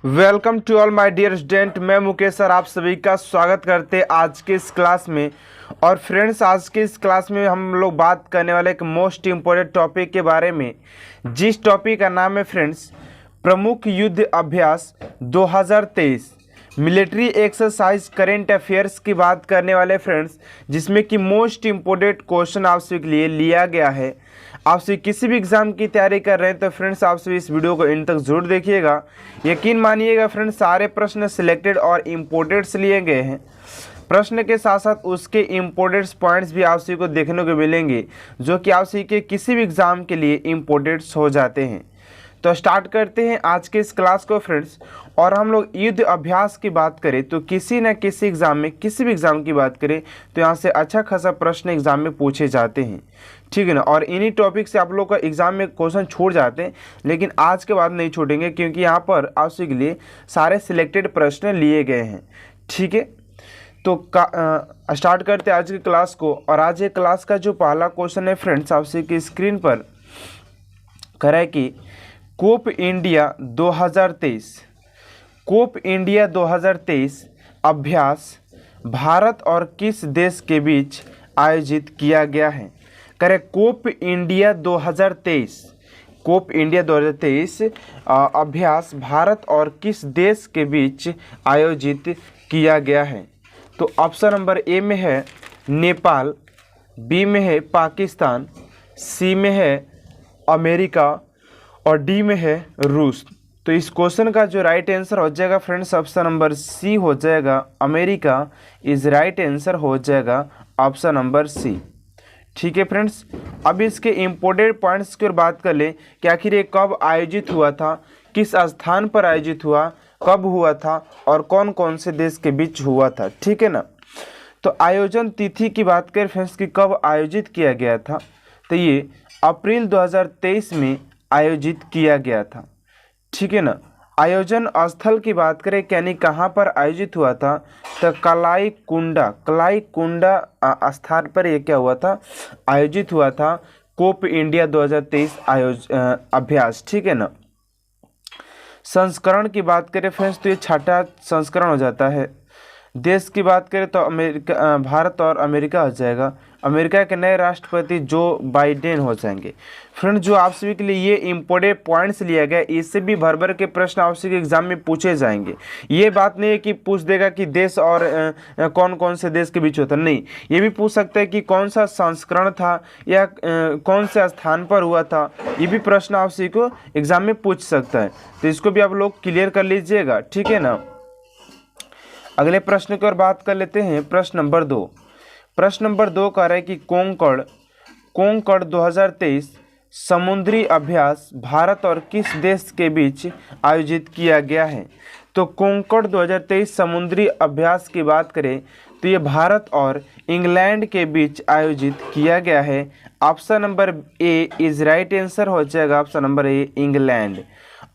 Welcome to all my dear student. मैं Mukesh sir आप सभी का स्वागत करते हैं आज के इस क्लास में। और फ्रेंड्स, आज के इस क्लास में हम लोग बात करने वाले एक मोस्ट इम्पोर्टेंट टॉपिक के बारे में, जिस टॉपिक का नाम है फ्रेंड्स प्रमुख युद्ध अभ्यास 2023 मिलिट्री एक्सरसाइज करेंट अफेयर्स की बात करने वाले फ्रेंड्स, जिसमें कि मोस्ट इम्पोर्टेंट क्वेश्चन आपसे के लिए लिया गया है। आपसे किसी भी एग्जाम की तैयारी कर रहे हैं तो फ्रेंड्स आपसे इस वीडियो को इन तक जरूर देखिएगा। यकीन मानिएगा फ्रेंड्स, सारे प्रश्न सिलेक्टेड और इम्पोर्टेंट्स लिए गए हैं। प्रश्न के साथ साथ उसके इम्पोर्टेंट्स पॉइंट्स भी आपसे को देखने को मिलेंगे, जो कि आपसे के किसी भी एग्जाम के लिए इम्पोर्टेंट्स हो जाते हैं। तो स्टार्ट करते हैं आज के इस क्लास को फ्रेंड्स। और हम लोग युद्ध अभ्यास की बात करें तो किसी न किसी एग्जाम में, किसी भी एग्जाम की बात करें तो यहाँ से अच्छा खासा प्रश्न एग्जाम में पूछे जाते हैं, ठीक है ना। और इन्हीं टॉपिक से आप लोग का एग्जाम में क्वेश्चन छूट जाते हैं, लेकिन आज के बाद नहीं छूटेंगे, क्योंकि यहाँ पर आपसे के लिए सारे सिलेक्टेड प्रश्न लिए गए हैं, ठीक है। तो स्टार्ट करते हैं आज की क्लास को। और आज के क्लास का जो पहला क्वेश्चन है फ्रेंड्स, आपसे की स्क्रीन पर कह रहा है कि कोप इंडिया 2023 अभ्यास भारत और किस देश के बीच आयोजित किया गया है। करें कोप इंडिया 2023 अभ्यास भारत और किस देश के बीच आयोजित किया गया है। तो ऑप्शन नंबर ए में है नेपाल, बी में है पाकिस्तान, सी में है अमेरिका और डी में है रूस। तो इस क्वेश्चन का जो राइट आंसर हो जाएगा फ्रेंड्स ऑप्शन नंबर सी हो जाएगा, अमेरिका इज राइट आंसर हो जाएगा ऑप्शन नंबर सी, ठीक है फ्रेंड्स। अब इसके इम्पोर्टेंट पॉइंट्स की ओर बात कर लें कि आखिर ये कब आयोजित हुआ था, किस स्थान पर आयोजित हुआ, कब हुआ था और कौन कौन से देश के बीच हुआ था, ठीक है ना। तो आयोजन तिथि की बात करें फ्रेंड्स कि कब आयोजित किया गया था, तो ये अप्रैल 2023 में आयोजित किया गया था, ठीक है ना। आयोजन स्थल की बात करें यानी कहाँ पर आयोजित हुआ था, तो कलाई कुंडा स्थान पर यह क्या हुआ था, आयोजित हुआ था कोप इंडिया 2023 अभ्यास, ठीक है ना। संस्करण की बात करें फ्रेंड्स तो ये छठा संस्करण हो जाता है। देश की बात करें तो भारत और अमेरिका हो जाएगा। अमेरिका के नए राष्ट्रपति जो बाइडेन हो जाएंगे। फ्रेंड्स, जो आप सभी के लिए ये इंपॉर्टेंट पॉइंट्स लिया गया, इससे भी भर भर के प्रश्न आप सभी के एग्जाम में पूछे जाएंगे। ये बात नहीं है कि पूछ देगा कि देश और कौन कौन से देश के बीच होता, नहीं, ये भी पूछ सकता है कि कौन सा संस्करण था या कौन से स्थान पर हुआ था। ये भी प्रश्न आप सभी को एग्जाम में पूछ सकता है, तो इसको भी आप लोग क्लियर कर लीजिएगा, ठीक है ना। अगले प्रश्न की ओर बात कर लेते हैं। प्रश्न नंबर 2 कह रहा है कि कोंकण 2023 समुद्री अभ्यास भारत और किस देश के बीच आयोजित किया गया है। तो कोंकण 2023 समुद्री अभ्यास की बात करें तो ये भारत और इंग्लैंड के बीच आयोजित किया गया है। Option number A is right answer हो जाएगा, ऑप्शन नंबर ए इंग्लैंड।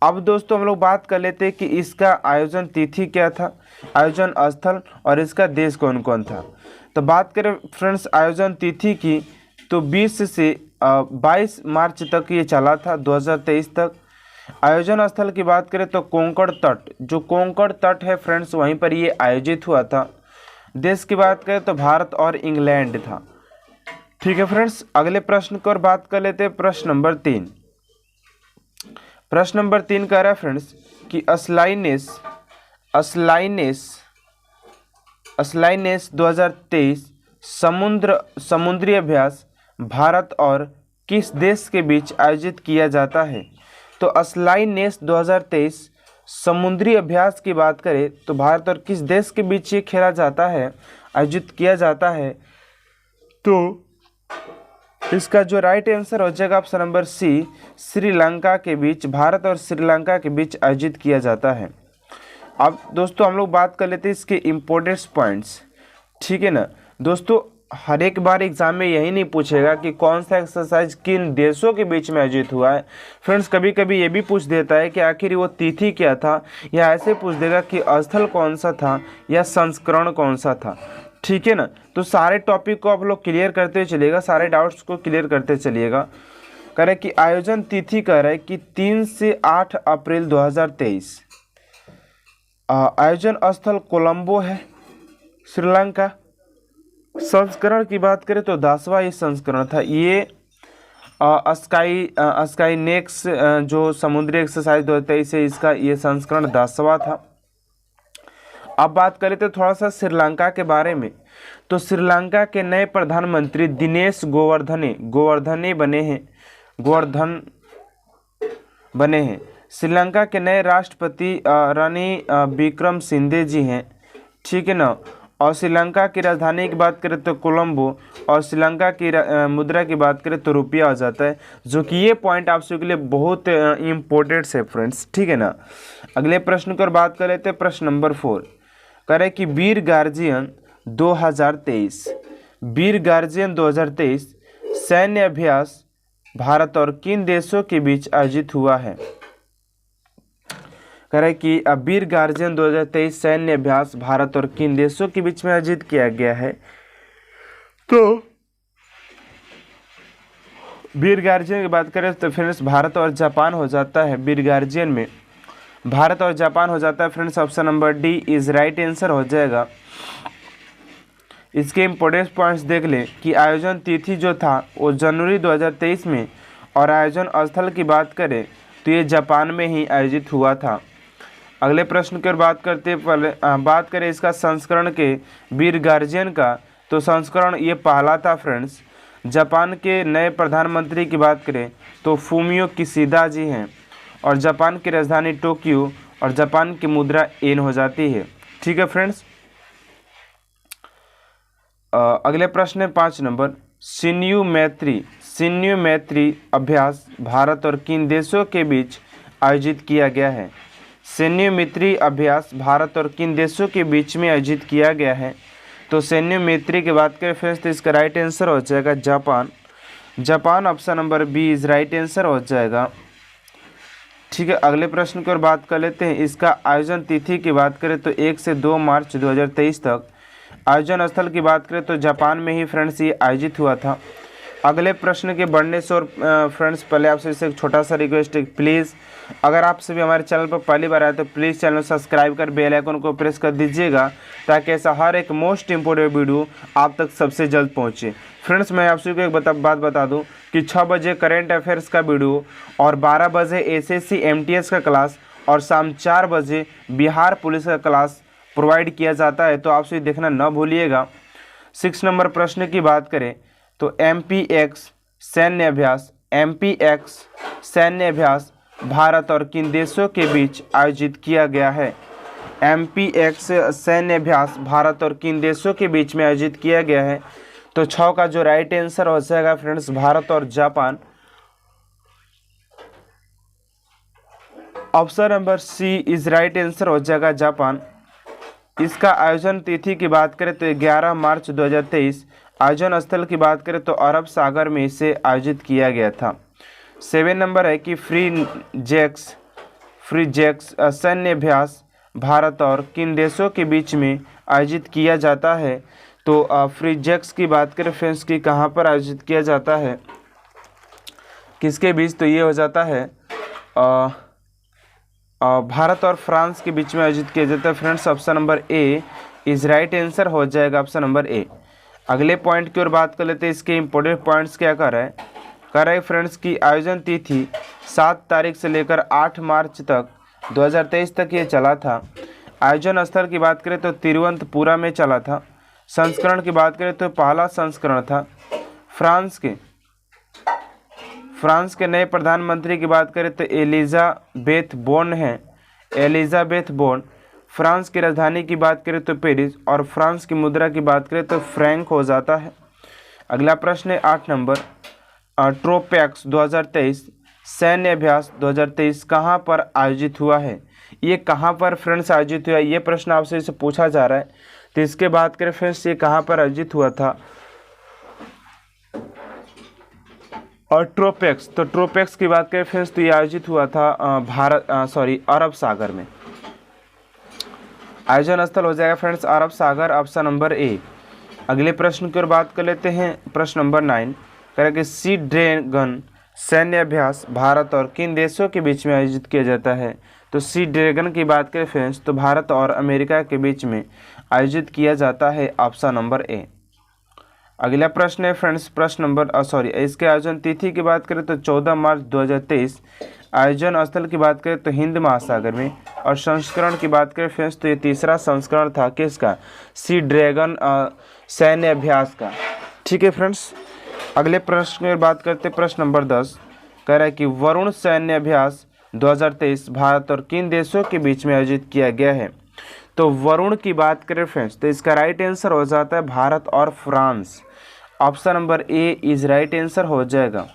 अब दोस्तों हम लोग बात कर लेते हैं कि इसका आयोजन तिथि क्या था, आयोजन स्थल और इसका देश कौन कौन था। तो बात करें फ्रेंड्स आयोजन तिथि की, तो 20 से 22 मार्च तक ये चला था 2023 तक। आयोजन स्थल की बात करें तो कोंकण तट, जो कोंकण तट है फ्रेंड्स वहीं पर ये आयोजित हुआ था। देश की बात करें तो भारत और इंग्लैंड था, ठीक है फ्रेंड्स। अगले प्रश्न की ओर बात कर लेते हैं। प्रश्न नंबर 3 कह रहा है फ्रेंड्स कि अस्लाइनेस 2023 समुद्री अभ्यास भारत और किस देश के बीच आयोजित किया जाता है। तो अस्लाइनेस 2023 समुद्री अभ्यास की बात करें तो भारत और किस देश के बीच ये खेला जाता है, आयोजित किया जाता है। तो इसका जो राइट आंसर हो जाएगा ऑप्शन नंबर सी, श्रीलंका के बीच, भारत और श्रीलंका के बीच आयोजित किया जाता है। अब दोस्तों हम लोग बात कर लेते हैं इसके इम्पोर्टेंट पॉइंट्स, ठीक है ना। दोस्तों हर एक बार एग्जाम में यही नहीं पूछेगा कि कौन सा एक्सरसाइज किन देशों के बीच में आयोजित हुआ है। फ्रेंड्स कभी कभी ये भी पूछ देता है कि आखिर वो तिथि क्या था, या ऐसे पूछ देगा कि स्थल कौन सा था या संस्करण कौन सा था, ठीक है ना। तो सारे टॉपिक को आप लोग क्लियर करते चलिएगा, सारे डाउट्स को क्लियर करते चलिएगा। कह रहे कि आयोजन तिथि कह रहा है कि 3 से 8 अप्रैल 2023, आयोजन स्थल कोलंबो है श्रीलंका। संस्करण की बात करें तो 10वां ये संस्करण था। ये स्काई नेक्स जो समुद्री एक्सरसाइज 2023 है, इसका ये संस्करण 10वां था। अब बात करें तो थोड़ा सा श्रीलंका के बारे में। तो श्रीलंका के नए प्रधानमंत्री दिनेश गोवर्धने बने हैं। श्रीलंका के नए राष्ट्रपति रानी विक्रमसिंघे जी हैं, ठीक है ना। और श्रीलंका की राजधानी की बात करें तो कोलंबो, और श्रीलंका की मुद्रा की बात करें तो रुपया हो जाता है, जो कि ये पॉइंट आप सबके लिए बहुत इम्पोर्टेंट है फ्रेंड्स, ठीक है ना। अगले प्रश्न की बात कर लेते हैं, प्रश्न नंबर 4 करें कि वीर गार्जियन 2023 सैन्य अभ्यास भारत और किन देशों के बीच आयोजित हुआ है। करें कि वीर गार्जियन 2023 सैन्य अभ्यास भारत और किन देशों के बीच में आयोजित किया गया है। तो वीर गार्जियन की बात करें तो फ्रेंड्स भारत और जापान हो जाता है। वीर गार्जियन में भारत और जापान हो जाता है friends. Option number D is right answer हो जाएगा। इसके इम्पोर्टेंट पॉइंट्स देख ले कि आयोजन तिथि जो था वो जनवरी 2023 में, और आयोजन स्थल की बात करें तो ये जापान में ही आयोजित हुआ था। अगले प्रश्न की बात करते पहले बात करें इसका संस्करण के वीर गार्जियन का, तो संस्करण ये पहला था फ्रेंड्स। जापान के नए प्रधानमंत्री की बात करें तो फूमियो किशिदा जी हैं, और जापान की राजधानी टोक्यो, और जापान की मुद्रा येन हो जाती है, ठीक है फ्रेंड्स। अगले प्रश्न है 5 नंबर, शिन्यू मैत्री अभ्यास भारत और किन देशों के बीच आयोजित किया गया है। सैन्य मैत्री अभ्यास भारत और किन देशों के बीच में आयोजित किया गया है। तो सैन्य मैत्री की बात करें फ्रेंड्स तो इसका राइट आंसर हो जाएगा Japan. Option number B is right answer हो जाएगा, ठीक है। अगले प्रश्न की ओर बात कर लेते हैं। इसका आयोजन तिथि की बात करें तो 1 से 2 मार्च 2023 तक। आयोजन स्थल की बात करें तो जापान में ही फ्रेंड्स ये आयोजित हुआ था। अगले प्रश्न के बढ़ने से और फ्रेंड्स पहले आपसे एक छोटा सा रिक्वेस्ट है, प्लीज़ अगर आप सभी हमारे चैनल पर पहली बार आए तो प्लीज़ चैनल सब्सक्राइब कर बेल आइकन को प्रेस कर दीजिएगा, ताकि ऐसा हर एक मोस्ट इम्पोर्टेंट वीडियो आप तक सबसे जल्द पहुंचे। फ्रेंड्स मैं आप सभी को एक बात बता दूं कि 6 बजे करेंट अफेयर्स का वीडियो, और 12 बजे एसएससी एमटीएस का क्लास, और शाम 4 बजे बिहार पुलिस का क्लास प्रोवाइड किया जाता है, तो आप सभी देखना न भूलिएगा। 6 नंबर प्रश्न की बात करें तो एमपीएक्स सैन्य अभ्यास भारत और किन देशों के बीच आयोजित किया गया है। एमपीएक्स सैन्य अभ्यास भारत और किन देशों के बीच में आयोजित किया गया है। तो 6 का जो राइट आंसर हो जाएगा फ्रेंड्स भारत और Japan. Option number C is right answer हो जाएगा जापान। इसका आयोजन तिथि की बात करें तो 11 मार्च 2023। आयोजन स्थल की बात करें तो अरब सागर में इसे आयोजित किया गया था। 7 नंबर है कि फ्री जैक्स सैन्य अभ्यास भारत और किन देशों के बीच में आयोजित किया जाता है। तो फ्री जैक्स की बात करें फ्रेंड्स की कहाँ पर आयोजित किया जाता है, किसके बीच, तो ये हो जाता है भारत और फ्रांस के बीच में आयोजित किया जाता है friends. Option number A is right answer हो जाएगा, ऑप्शन नंबर ए। अगले पॉइंट की ओर बात कर लेते हैं। इसके इंपॉर्टेंट पॉइंट्स क्या कर रहा है फ्रेंड्स की आयोजन तिथि 7 तारीख से लेकर 8 मार्च तक 2023 तक ये चला था। आयोजन स्थल की बात करें तो तिरुवनंतपुरम में चला था। संस्करण की बात करें तो पहला संस्करण था। फ्रांस के नए प्रधानमंत्री की बात करें तो एलिजाबेथ बोर्न। फ्रांस की राजधानी की बात करें तो पेरिस, और फ्रांस की मुद्रा की बात करें तो फ्रैंक हो जाता है। अगला प्रश्न है 8 नंबर, ट्रोपैक्स 2023 सैन्य अभ्यास 2023 कहाँ पर आयोजित हुआ है। ये कहाँ पर फ्रेंड्स आयोजित हुआ है, ये प्रश्न आपसे इसे पूछा जा रहा है। तो इसके बात करें फ्रेंड्स ये कहाँ पर आयोजित हुआ था। और ट्रोपैक्स की बात करें फ्रेंड्स तो ये आयोजित हुआ था अरब सागर में। आयोजन स्थल हो जाएगा friends Arab Sagar, option number A. अगले प्रश्न की ओर बात कर लेते हैं। प्रश्न नंबर 9 करेंगे सी ड्रैगन सैन्य अभ्यास भारत और किन देशों के बीच में आयोजित किया जाता है? तो सी ड्रैगन की बात करें फ्रेंड्स तो भारत और अमेरिका के बीच में आयोजित किया जाता है, ऑप्शन नंबर ए। अगला प्रश्न है फ्रेंड्स प्रश्न नंबर इसके आयोजन तिथि की बात करें तो 14 मार्च 2023। आयोजन स्थल की बात करें तो हिंद महासागर में, और संस्करण की बात करें फ्रेंड्स तो ये तीसरा संस्करण था किसका? सी ड्रैगन सैन्य अभ्यास का। ठीक है फ्रेंड्स, अगले प्रश्न की बात करते प्रश्न नंबर 10 कह रहा है कि वरुण सैन्य अभ्यास 2023 भारत और किन देशों के बीच में आयोजित किया गया है? तो वरुण की बात करें फ्रेंड्स तो इसका राइट आंसर हो जाता है भारत और France, option number A is right answer हो जाएगा।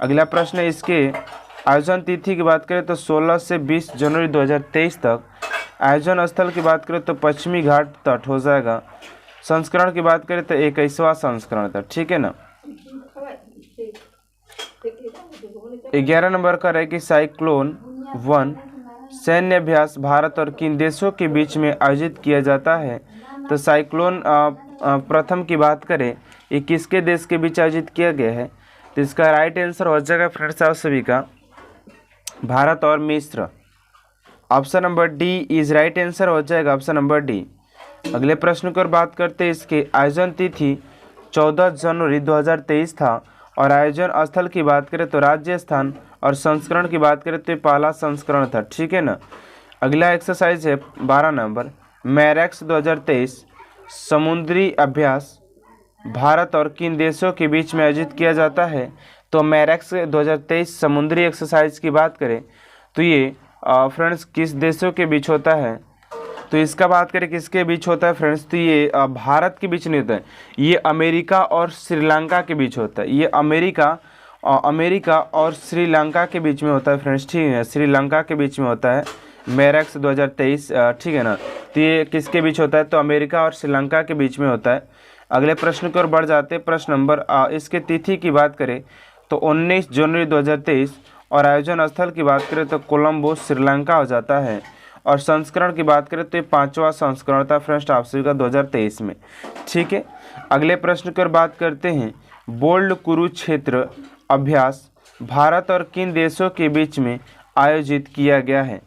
अगला प्रश्न है इसके आयोजन तिथि की बात करें तो 16 से 20 जनवरी 2023 तक। आयोजन स्थल की बात करें तो पश्चिमी घाट तट हो जाएगा। संस्करण की बात करें तो 21वां संस्करण था। ठीक है ना। 11 नंबर का है कि साइक्लोन 1 सैन्य अभ्यास भारत और किन देशों के बीच में आयोजित किया जाता है? तो साइक्लोन प्रथम की बात करें ये किसके देश के बीच आयोजित किया गया है? तो इसका राइट आंसर हो जाएगा फ्रेंड्स आप सभी का भारत और मिस्र, option number D is right answer हो जाएगा, ऑप्शन नंबर डी। अगले प्रश्न की ओर बात करते हैं इसके आयोजन तिथि 14 जनवरी 2023 था, और आयोजन स्थल की बात करें तो राजस्थान, और संस्करण की बात करें तो पहला संस्करण था। ठीक है ना। अगला एक्सरसाइज है 12 नंबर मैरेक्स 2023 समुद्री अभ्यास भारत और किन देशों के बीच में आयोजित किया जाता है? तो मैरेक्स 2023 समुद्री एक्सरसाइज की बात करें तो ये फ्रेंड्स किस देशों के बीच होता है? तो इसका बात करें किसके बीच होता है फ्रेंड्स तो ये भारत के बीच नहीं होता है, ये अमेरिका और श्रीलंका के बीच होता है। ये अमेरिका और श्रीलंका के बीच में होता है फ्रेंड्स। ठीक है, श्रीलंका के बीच में होता है मैरेक्स 2023। ठीक है ना। तो ये किसके बीच होता है? तो अमेरिका और श्रीलंका के बीच में होता है। अगले प्रश्न की ओर बढ़ जाते हैं। प्रश्न नंबर इसके तिथि की बात करें तो 19 जनवरी 2023, और आयोजन स्थल की बात करें तो कोलंबो श्रीलंका हो जाता है, और संस्करण की बात करें तो ये 5वां संस्करण था फ्रेंड्स अफ्रीका 2023 में। ठीक है। अगले प्रश्न की ओर बात करते हैं बोल्ड कुरुक्षेत्र अभ्यास भारत और किन देशों के बीच में आयोजित किया गया है?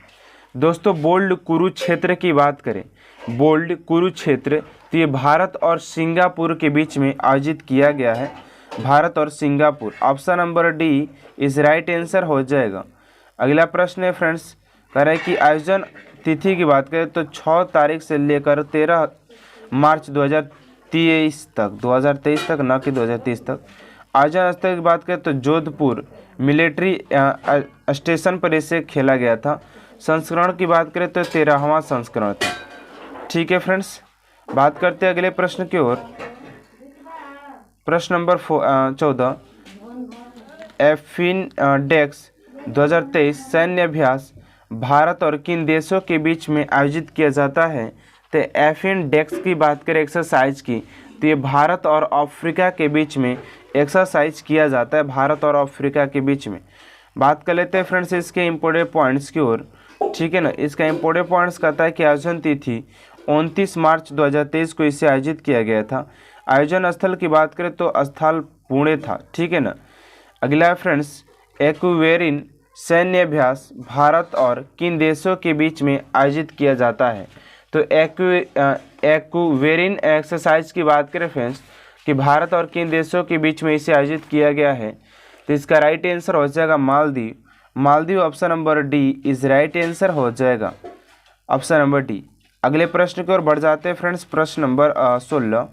दोस्तों बोल्ड कुरुक्षेत्र की बात करें, बोल्ड कुरुक्षेत्र तो ये भारत और सिंगापुर के बीच में आयोजित किया गया है, भारत और Singapore, option number D is right answer हो जाएगा। अगला प्रश्न है फ्रेंड्स कह रहा है कि आयोजन तिथि की बात करें तो 6 तारीख से लेकर 13 मार्च 2023 तक न कि 2030 तक। आयोजन स्थल की बात करें तो जोधपुर मिलिट्री स्टेशन पर इसे खेला गया था। संस्करण की बात करें तो 13वां संस्करण था। ठीक है फ्रेंड्स, बात करते हैं अगले प्रश्न की ओर। प्रश्न नंबर 14 एफिनडेक्स 2023 सैन्य अभ्यास भारत और किन देशों के बीच में आयोजित किया जाता है? तो एफिनडेक्स की बात करें एक्सरसाइज की तो ये भारत और अफ्रीका के बीच में एक्सरसाइज किया जाता है, भारत और अफ्रीका के बीच में। बात कर लेते हैं फ्रेंड्स इसके इम्पोर्टेंट पॉइंट्स की ओर। ठीक है ना। इसका इम्पोर्टेंट पॉइंट्स कहता है कि आयोजन तिथि 29 मार्च 2023 को इसे आयोजित किया गया था। आयोजन स्थल की बात करें तो स्थल पुणे था। ठीक है ना। अगला है फ्रेंड्स एक्वेरिन सैन्य अभ्यास भारत और किन देशों के बीच में आयोजित किया जाता है? तो एक्वेरिन एक्सरसाइज की बात करें फ्रेंड्स कि भारत और किन देशों के बीच में इसे आयोजित किया गया है? तो इसका राइट आंसर हो जाएगा Maldives, Maldives, option number D is right answer हो जाएगा, ऑप्शन नंबर डी। अगले प्रश्न की ओर बढ़ जाते हैं फ्रेंड्स। प्रश्न नंबर 16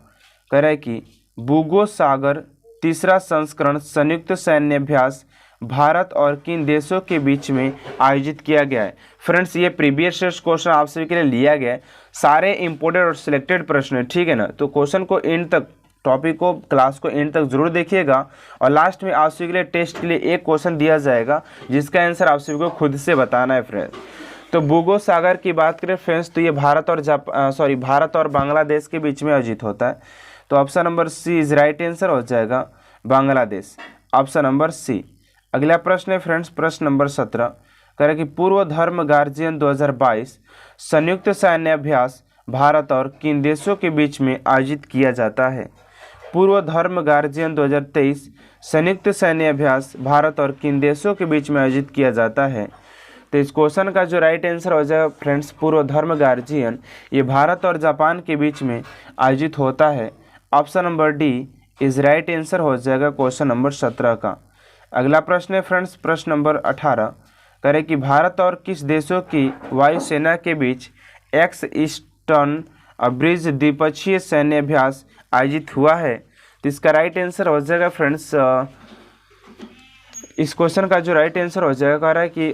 कह रहा है कि बुगो सागर तीसरा संस्करण संयुक्त सैन्य अभ्यास भारत और किन देशों के बीच में आयोजित किया गया है? फ्रेंड्स ये प्रीवियस ईयर क्वेश्चन आप सभी के लिए लिया गया है, सारे इंपोर्टेंट और सिलेक्टेड प्रश्न है। ठीक है ना। तो क्वेश्चन को एंड तक, टॉपिक को, क्लास को एंड तक जरूर देखिएगा, और लास्ट में आप सभी के लिए टेस्ट के लिए एक क्वेश्चन दिया जाएगा जिसका आंसर आप सभी को खुद से बताना है फ्रेंड्स। तो बुगो सागर की बात करें फ्रेंड्स तो ये भारत और बांग्लादेश के बीच में आयोजित होता है। तो option number C is right answer हो जाएगा बांग्लादेश, ऑप्शन नंबर सी। अगला प्रश्न है फ्रेंड्स प्रश्न नंबर 17 कह रहा है कि पूर्व धर्म गार्जियन 2022 संयुक्त सैन्य अभ्यास भारत और किन देशों के बीच में आयोजित किया जाता है? पूर्व धर्म गार्जियन 2023 संयुक्त सैन्य अभ्यास भारत और किन देशों के बीच में आयोजित किया जाता है? तो इस क्वेश्चन का जो राइट आंसर हो जाएगा फ्रेंड्स, पूर्व धर्म गार्जियन, ये भारत और जापान के बीच में आयोजित होता है। Option number D is right answer हो जाएगा क्वेश्चन नंबर 17 का। अगला प्रश्न है फ्रेंड्स, प्रश्न नंबर 18 करें कि भारत और किस देशों की वायुसेना के बीच एक्स ईस्टर्न ब्रिज द्विपक्षीय सैन्य अभ्यास आयोजित हुआ है? तो इसका राइट आंसर हो जाएगा फ्रेंड्स, इस क्वेश्चन का जो राइट आंसर हो जाएगा कह रहा है कि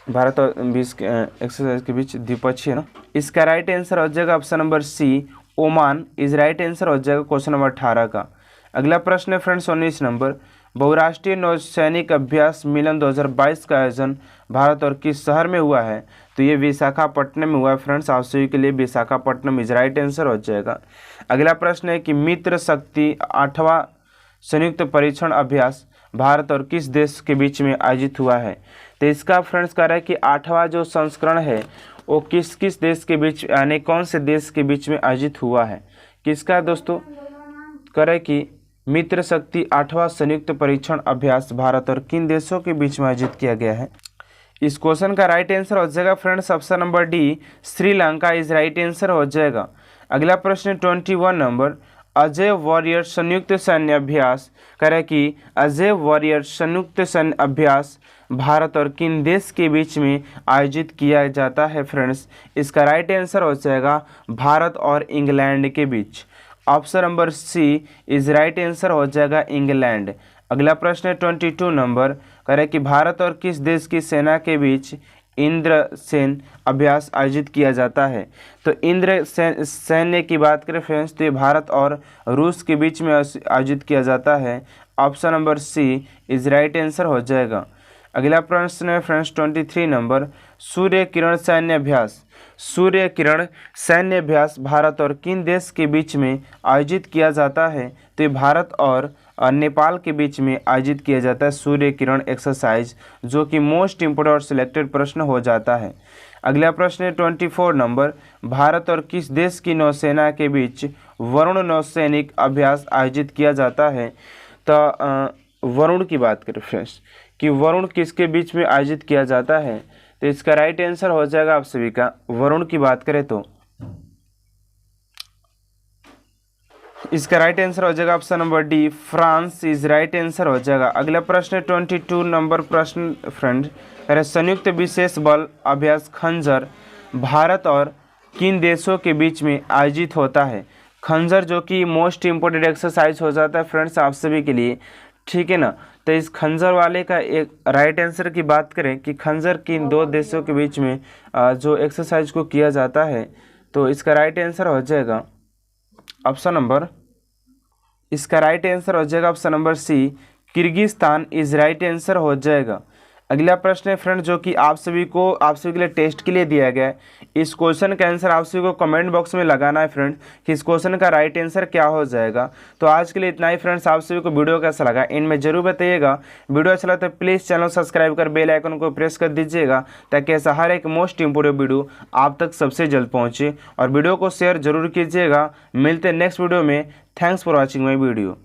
भारत और 20 एक्सरसाइज के बीच द्विपक्षीय ना, इसका राइट आंसर हो जाएगा option number C Oman is right answer हो जाएगा क्वेश्चन नंबर 18 का। अगला प्रश्न है फ्रेंड्स 19 नंबर, बहुराष्ट्रीय नौसैनिक अभ्यास मिलन 2022 का आयोजन भारत और किस शहर में हुआ है? तो ये विशाखापट्टनम में हुआ है फ्रेंड्स। आप सभी के लिए विशाखापट्टनम इज राइट आंसर हो जाएगा। अगला प्रश्न है कि मित्र शक्ति 8वां संयुक्त परीक्षण अभ्यास भारत और किस देश के बीच में आयोजित हुआ है? तो इसका फ्रेंड्स कह रहा है कि 8वां जो संस्करण है वो किस किस देश के बीच यानी कौन से देश के बीच में आयोजित हुआ है? किसका दोस्तों? कह रहा है कि मित्र शक्ति 8वां संयुक्त परीक्षण अभ्यास भारत और किन देशों के बीच में आयोजित किया गया है? इस क्वेश्चन का राइट आंसर हो जाएगा friends option number D Sri Lanka is right answer हो जाएगा। अगला प्रश्न 21 नंबर, अजय वॉरियर संयुक्त सैन्य अभ्यास करें कि अजय वॉरियर संयुक्त सैन्य अभ्यास भारत और किन देश के बीच में आयोजित किया जाता है फ्रेंड्स? इसका राइट आंसर हो जाएगा भारत और इंग्लैंड के बीच। Option number C is right answer हो जाएगा इंग्लैंड। अगला प्रश्न है 22 नंबर, करें कि भारत और किस देश की सेना के बीच इंद्रसेन अभ्यास आयोजित किया जाता है? तो इंद्रसेन सैन्य की बात करें फ्रेंड्स तो ये भारत और रूस के बीच में आयोजित किया जाता है। Option number C is right answer हो जाएगा। अगला प्रश्न है फ्रेंड्स 23 नंबर, सूर्य किरण सैन्य अभ्यास, सूर्य किरण सैन्य अभ्यास भारत और किन देश के बीच में आयोजित किया जाता है? तो ये भारत और नेपाल के बीच में आयोजित किया जाता है सूर्य किरण एक्सरसाइज, जो कि मोस्ट इम्पोर्टेंट और सिलेक्टेड प्रश्न हो जाता है। अगला प्रश्न है 24 नंबर, भारत और किस देश की नौसेना के बीच वरुण नौसैनिक अभ्यास आयोजित किया जाता है? तो वरुण की बात करें फ्रेंड्स कि वरुण किसके बीच में आयोजित किया जाता है? तो इसका राइट आंसर हो जाएगा आप सभी का, वरुण की बात करें तो इसका राइट आंसर हो जाएगा option number D France is right answer हो जाएगा। अगला प्रश्न 22 नंबर प्रश्न फ्रेंड, संयुक्त विशेष बल अभ्यास खंजर भारत और किन देशों के बीच में आयोजित होता है? खंजर जो कि मोस्ट इम्पोर्टेंट एक्सरसाइज हो जाता है फ्रेंड्स आप सभी के लिए, ठीक है ना। तो इस खंजर वाले का एक राइट आंसर की बात करें कि खंजर किन दो देशों के बीच में जो एक्सरसाइज को किया जाता है, तो इसका राइट आंसर हो जाएगा ऑप्शन नंबर, इसका राइट आंसर हो जाएगा option number C Kyrgyzstan is right answer हो जाएगा। अगला प्रश्न है फ्रेंड जो कि आप सभी के लिए टेस्ट के लिए दिया गया है। इस क्वेश्चन का आंसर आप सभी को कमेंट बॉक्स में लगाना है फ्रेंड कि इस क्वेश्चन का राइट आंसर क्या हो जाएगा। तो आज के लिए इतना ही फ्रेंड्स, आप सभी को वीडियो कैसा लगा इनमें जरूर बताइएगा। वीडियो अच्छा लगा तो प्लीज़ चैनल सब्सक्राइब कर बेल आइकन को प्रेस कर दीजिएगा ताकि ऐसा हर एक मोस्ट इंपोर्टेंट वीडियो आप तक सबसे जल्द पहुँचे, और वीडियो को शेयर जरूर कीजिएगा। मिलते हैं नेक्स्ट वीडियो में। Thanks for watching my video.